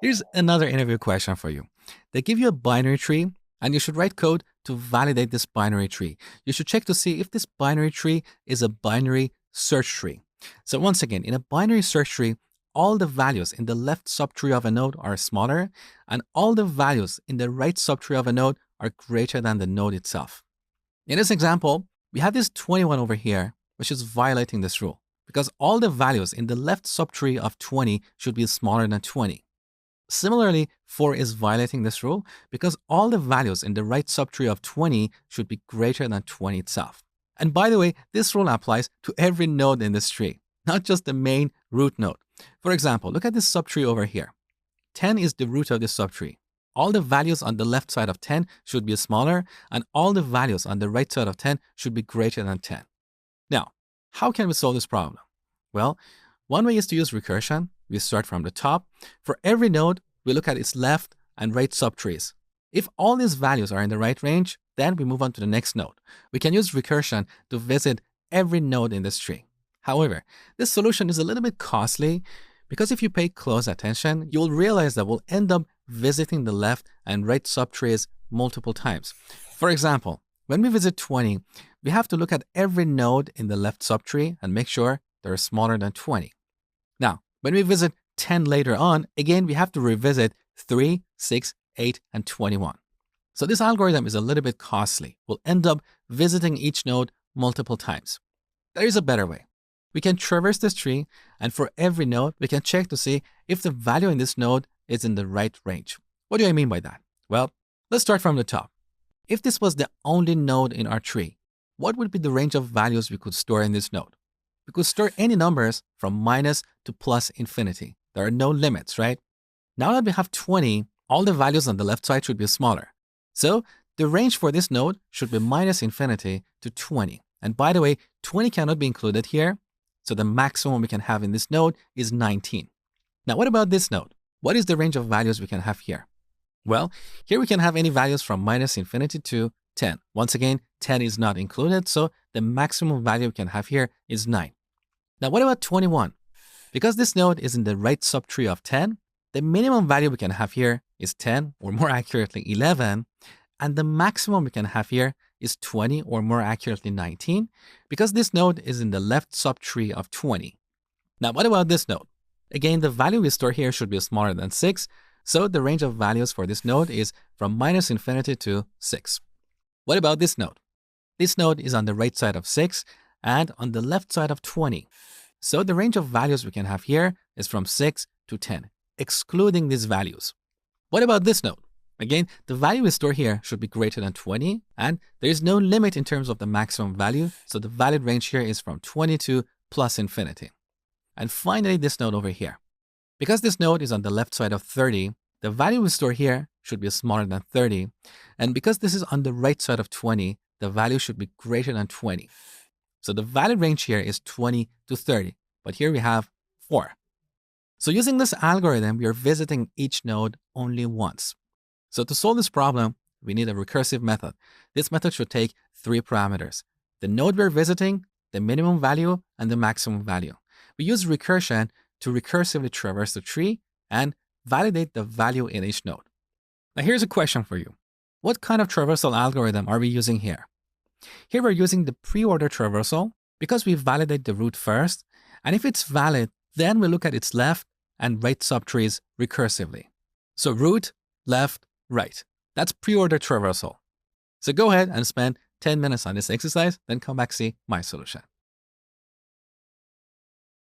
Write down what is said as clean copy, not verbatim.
Here's another interview question for you. They give you a binary tree, and you should write code to validate this binary tree. You should check to see if this binary tree is a binary search tree. So once again, in a binary search tree, all the values in the left subtree of a node are smaller, and all the values in the right subtree of a node are greater than the node itself. In this example, we have this 21 over here, which is violating this rule, because all the values in the left subtree of 20 should be smaller than 20. Similarly, 4 is violating this rule because all the values in the right subtree of 20 should be greater than 20 itself. And by the way, this rule applies to every node in this tree, not just the main root node. For example, look at this subtree over here. 10 is the root of this subtree. All the values on the left side of 10 should be smaller, and all the values on the right side of 10 should be greater than 10. Now, how can we solve this problem? Well, one way is to use recursion. We start from the top. For every node, we look at its left and right subtrees. If all these values are in the right range, then we move on to the next node. We can use recursion to visit every node in this tree. However, this solution is a little bit costly because if you pay close attention, you will realize that we'll end up visiting the left and right subtrees multiple times. For example, when we visit 20, we have to look at every node in the left subtree and make sure they're smaller than 20. Now, when we visit 10 later on, again, we have to revisit 3, 6, 8, and 21. So this algorithm is a little bit costly. We'll end up visiting each node multiple times. There is a better way. We can traverse this tree, and for every node, we can check to see if the value in this node is in the right range. What do I mean by that? Well, let's start from the top. If this was the only node in our tree, what would be the range of values we could store in this node? We could store any numbers from minus to plus infinity. There are no limits, right? Now that we have 20, all the values on the left side should be smaller. So the range for this node should be minus infinity to 20. And by the way, 20 cannot be included here. So the maximum we can have in this node is 19. Now, what about this node? What is the range of values we can have here? Well, here we can have any values from minus infinity to 10. Once again, 10 is not included, so the maximum value we can have here is 9. Now, what about 21? Because this node is in the right subtree of 10, the minimum value we can have here is 10, or more accurately 11, and the maximum we can have here is 20, or more accurately 19, because this node is in the left subtree of 20. Now, what about this node? Again, the value we store here should be smaller than 6, so the range of values for this node is from minus infinity to 6. What about this node? This node is on the right side of 6 and on the left side of 20. So the range of values we can have here is from 6 to 10, excluding these values. What about this node? Again, the value we store here should be greater than 20, and there is no limit in terms of the maximum value, so the valid range here is from 20 to plus infinity. And finally, this node over here. Because this node is on the left side of 30, the value we store here should be smaller than 30, and because this is on the right side of 20, the value should be greater than 20. So the valid range here is 20 to 30, but here we have 4. So using this algorithm, we are visiting each node only once. So to solve this problem, we need a recursive method. This method should take 3 parameters: the node we're visiting, the minimum value, and the maximum value. We use recursion to recursively traverse the tree and validate the value in each node. Now here's a question for you. What kind of traversal algorithm are we using here? Here we're using the pre-order traversal because we validate the root first, and if it's valid, then we look at its left and right subtrees recursively. So root, left, right. That's pre-order traversal. So go ahead and spend 10 minutes on this exercise, then come back see my solution.